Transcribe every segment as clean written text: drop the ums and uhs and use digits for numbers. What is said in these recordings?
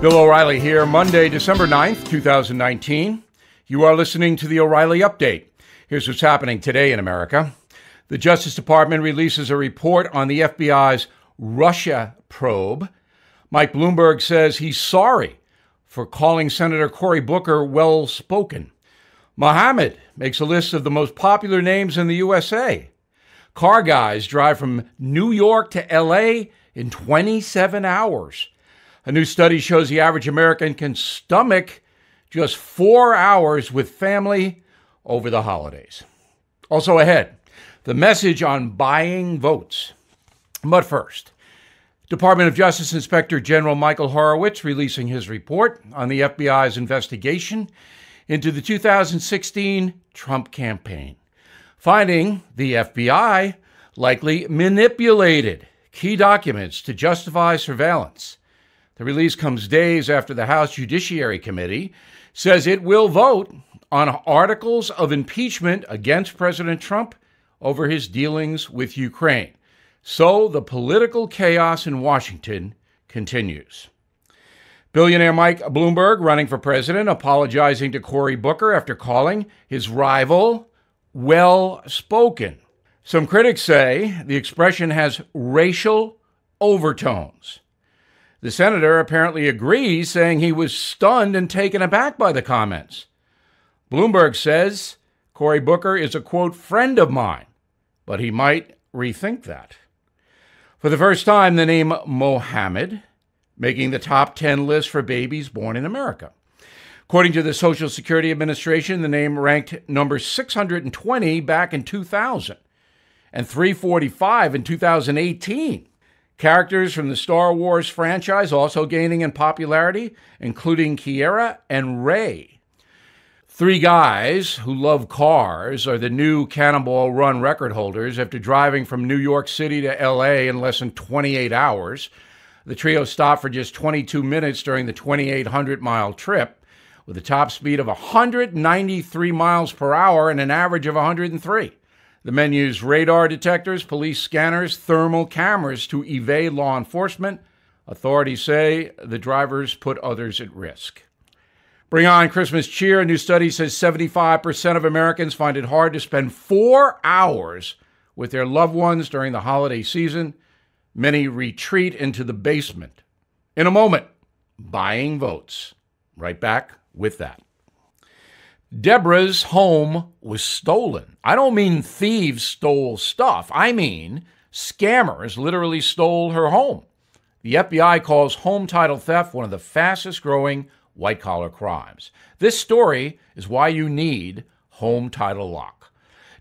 Bill O'Reilly here, Monday, December 9th, 2019. You are listening to the O'Reilly Update. Here's what's happening today in America. The Justice Department releases a report on the FBI's Russia probe. Mike Bloomberg says he's sorry for calling Senator Cory Booker well-spoken. Mohammed makes a list of the most popular names in the USA. Car guys drive from New York to L.A. in 27 hours. A new study shows the average American can stomach just 4 hours with family over the holidays. Also ahead, the message on buying votes. But first, Department of Justice Inspector General Michael Horowitz releasing his report on the FBI's investigation into the 2016 Trump campaign, finding the FBI likely manipulated key documents to justify surveillance. The release comes days after the House Judiciary Committee says it will vote on articles of impeachment against President Trump over his dealings with Ukraine. So the political chaos in Washington continues. Billionaire Mike Bloomberg, running for president, apologizing to Cory Booker after calling his rival well-spoken. Some critics say the expression has racial overtones. The senator apparently agrees, saying he was stunned and taken aback by the comments. Bloomberg says Cory Booker is a, quote, friend of mine, but he might rethink that. For the first time, the name Mohammed making the top 10 list for babies born in America. According to the Social Security Administration, the name ranked number 620 back in 2000 and 345 in 2018. Characters from the Star Wars franchise also gaining in popularity, including Kiera and Rey. Three guys who love cars are the new Cannonball run record holders after driving from New York City to L.A. in less than 28 hours. The trio stopped for just 22 minutes during the 2,800-mile trip, with a top speed of 193 miles per hour and an average of 103. The men used radar detectors, police scanners, thermal cameras to evade law enforcement. Authorities say the drivers put others at risk. Bring on Christmas cheer. A new study says 75% of Americans find it hard to spend 4 hours with their loved ones during the holiday season. Many retreat into the basement. In a moment, buying votes. Right back with that. Deborah's home was stolen. I don't mean thieves stole stuff. I mean scammers literally stole her home. The FBI calls home title theft one of the fastest growing white-collar crimes. This story is why you need Home Title Lock.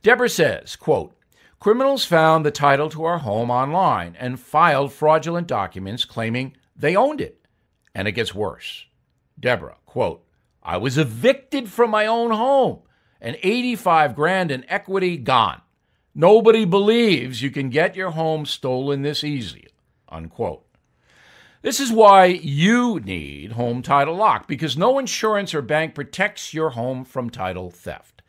Deborah says, quote, criminals found the title to our home online and filed fraudulent documents claiming they owned it. And it gets worse. Deborah, quote, I was evicted from my own home and $85,000 in equity gone. Nobody believes you can get your home stolen this easy, unquote. This is why you need Home Title Lock, because no insurance or bank protects your home from title theft.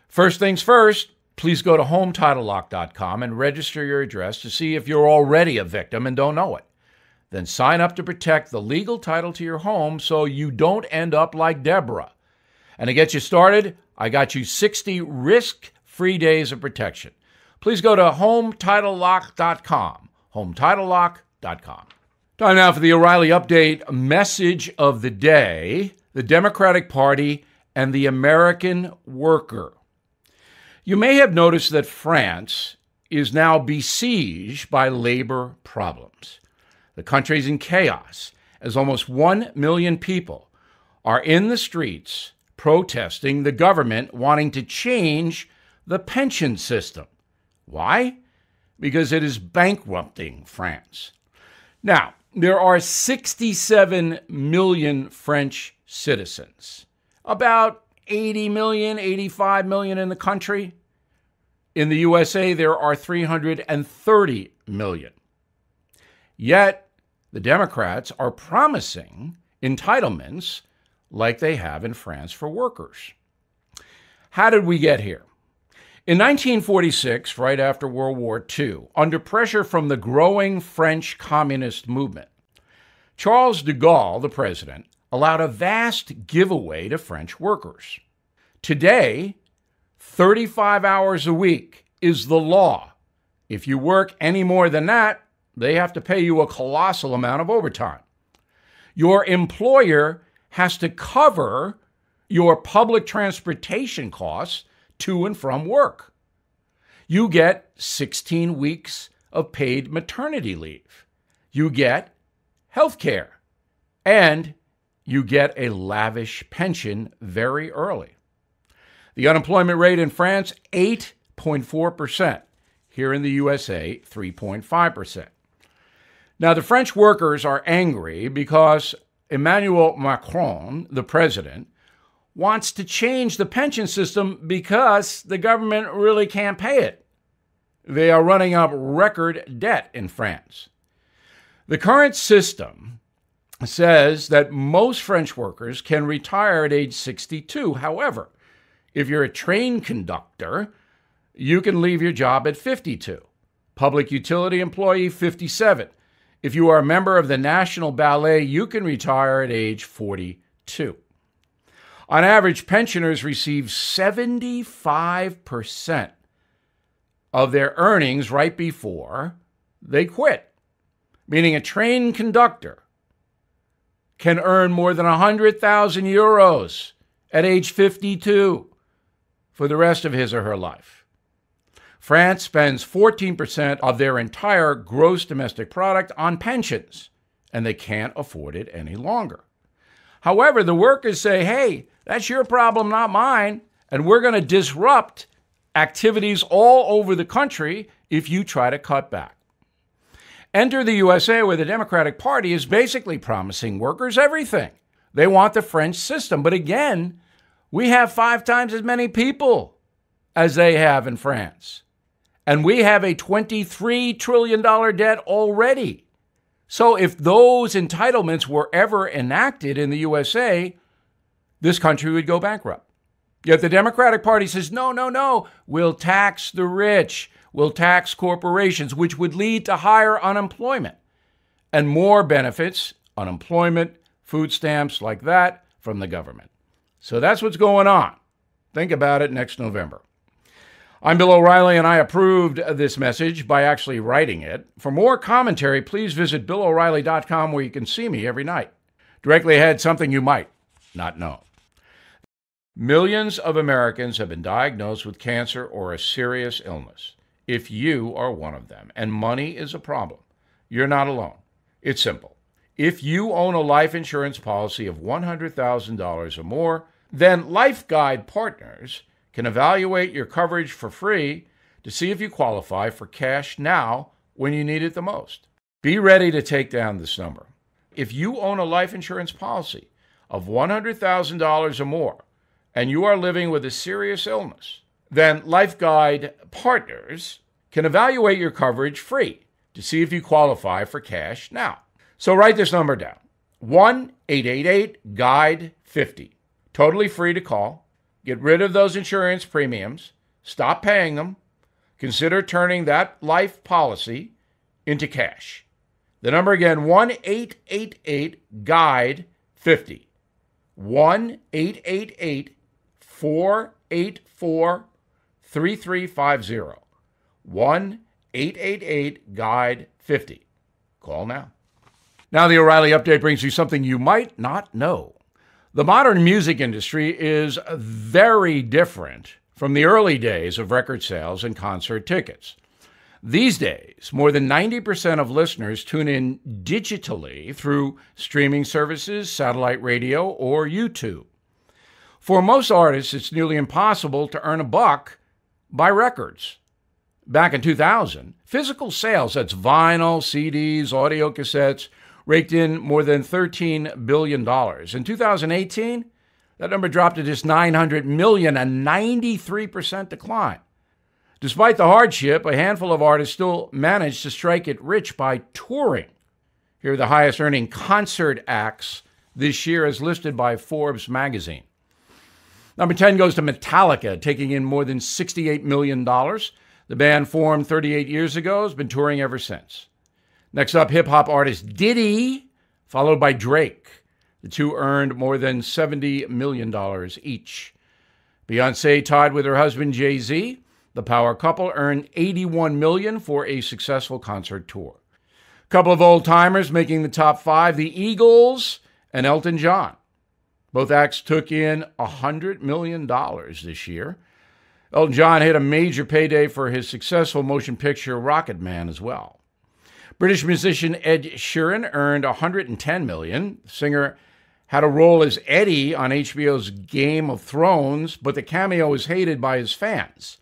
First things first, please go to HometitleLock.com and register your address to see if you're already a victim and don't know it. Then sign up to protect the legal title to your home so you don't end up like Deborah. And to get you started, I got you 60 risk-free days of protection. Please go to HometitleLock.com. HometitleLock.com. Time now for the O'Reilly Update message of the day, the Democratic Party and the American worker. You may have noticed that France is now besieged by labor problems. The country's in chaos as almost 1 million people are in the streets protesting the government wanting to change the pension system. Why? Because it is bankrupting France. Now, there are 67 million French citizens, about 80 million, 85 million in the country. In the USA, there are 330 million. Yet, the Democrats are promising entitlements like they have in France for workers. How did we get here? In 1946, right after World War II, under pressure from the growing French communist movement, Charles de Gaulle, the president, allowed a vast giveaway to French workers. Today, 35 hours a week is the law. If you work any more than that, they have to pay you a colossal amount of overtime. Your employer has to cover your public transportation costs to and from work. You get 16 weeks of paid maternity leave. You get health care. And you get a lavish pension very early. The unemployment rate in France, 8.4%. Here in the USA, 3.5%. Now, the French workers are angry because Emmanuel Macron, the president, wants to change the pension system because the government really can't pay it. They are running up record debt in France. The current system says that most French workers can retire at age 62. However, if you're a train conductor, you can leave your job at 52. Public utility employee, 57. If you are a member of the National Ballet, you can retire at age 42. On average, pensioners receive 75% of their earnings right before they quit, meaning a train conductor can earn more than 100,000 euros at age 52 for the rest of his or her life. France spends 14% of their entire gross domestic product on pensions, and they can't afford it any longer. However, the workers say, hey, that's your problem, not mine, and we're going to disrupt activities all over the country if you try to cut back. Enter the USA, where the Democratic Party is basically promising workers everything. They want the French system. But again, we have 5 times as many people as they have in France. And we have a $23 trillion debt already. So if those entitlements were ever enacted in the USA, this country would go bankrupt. Yet the Democratic Party says, no, we'll tax the rich. We'll tax corporations, which would lead to higher unemployment and more benefits, unemployment, food stamps like that from the government. So that's what's going on. Think about it next November. I'm Bill O'Reilly, and I approved this message by actually writing it. For more commentary, please visit BillO'Reilly.com, where you can see me every night. Directly ahead, something you might not know. Millions of Americans have been diagnosed with cancer or a serious illness. If you are one of them, and money is a problem, you're not alone. It's simple. If you own a life insurance policy of $100,000 or more, then Life Guide Partners can evaluate your coverage for free to see if you qualify for cash now when you need it the most. Be ready to take down this number. If you own a life insurance policy of $100,000 or more, and you are living with a serious illness, then Life Guide Partners can evaluate your coverage free to see if you qualify for cash now. So write this number down, 1-888-GUIDE-50. Totally free to call. Get rid of those insurance premiums. Stop paying them. Consider turning that life policy into cash. The number again, 1-888-GUIDE-50. 1-888-484-3350. 1-888-GUIDE-50. Call now. Now the O'Reilly Update brings you something you might not know. The modern music industry is very different from the early days of record sales and concert tickets. These days, more than 90% of listeners tune in digitally through streaming services, satellite radio, or YouTube. For most artists, it's nearly impossible to earn a buck by records. Back in 2000, physical sales, that's vinyl, CDs, audio cassettes, raked in more than $13 billion. In 2018, that number dropped to just $900 million, a 93% decline. Despite the hardship, a handful of artists still managed to strike it rich by touring. Here are the highest earning concert acts this year as listed by Forbes magazine. Number 10 goes to Metallica, taking in more than $68 million. The band formed 38 years ago, has been touring ever since. Next up, hip-hop artist Diddy, followed by Drake. The two earned more than $70 million each. Beyoncé tied with her husband Jay-Z. The power couple earned $81 million for a successful concert tour. A couple of old-timers making the top 5, the Eagles and Elton John. Both acts took in $100 million this year. Elton John hit a major payday for his successful motion picture Rocket Man as well. British musician Ed Sheeran earned $110 million. The singer had a role as Eddie on HBO's Game of Thrones, but the cameo was hated by his fans.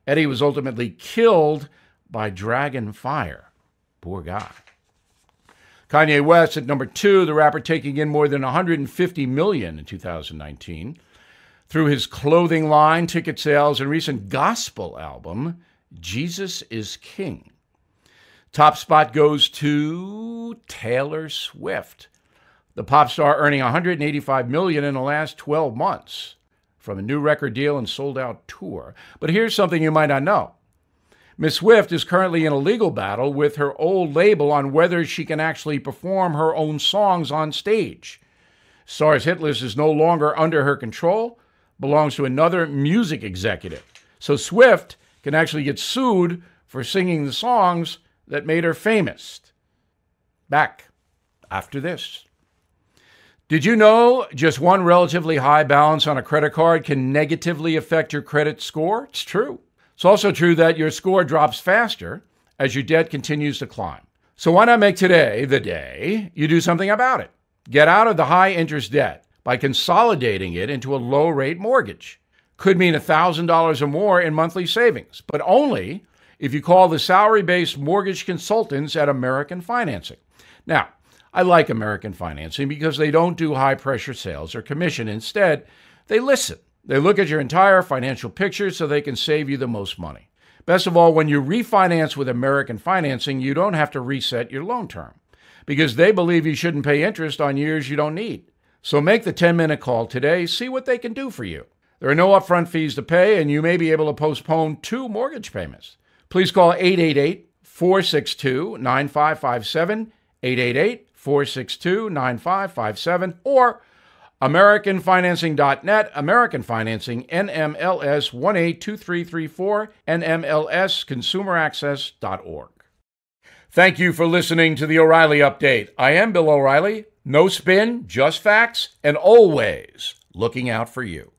Eddie was ultimately killed by dragon fire. Poor guy. Kanye West at number 2, the rapper taking in more than $150 million in 2019 through his clothing line, ticket sales, and recent gospel album, Jesus is King. Top spot goes to Taylor Swift, the pop star earning $185 million in the last 12 months from a new record deal and sold-out tour. But here's something you might not know. Miss Swift is currently in a legal battle with her old label on whether she can actually perform her own songs on stage. Star's hit list is no longer under her control, belongs to another music executive. So Swift can actually get sued for singing the songs that made her famous. Back after this. Did you know just one relatively high balance on a credit card can negatively affect your credit score? It's true. It's also true that your score drops faster as your debt continues to climb. So why not make today the day you do something about it? Get out of the high-interest debt by consolidating it into a low-rate mortgage. Could mean $1,000 or more in monthly savings, but only if you call the salary-based mortgage consultants at American Financing. Now, I like American Financing because they don't do high-pressure sales or commission. Instead, they listen. They look at your entire financial picture so they can save you the most money. Best of all, when you refinance with American Financing, you don't have to reset your loan term because they believe you shouldn't pay interest on years you don't need. So make the 10-minute call today. See what they can do for you. There are no upfront fees to pay, and you may be able to postpone 2 mortgage payments. Please call 888-462-9557, 888-462-9557, or AmericanFinancing.net, American Financing, NMLS 182334, NMLSConsumerAccess.org. Thank you for listening to the O'Reilly Update. I am Bill O'Reilly. No spin, just facts, and always looking out for you.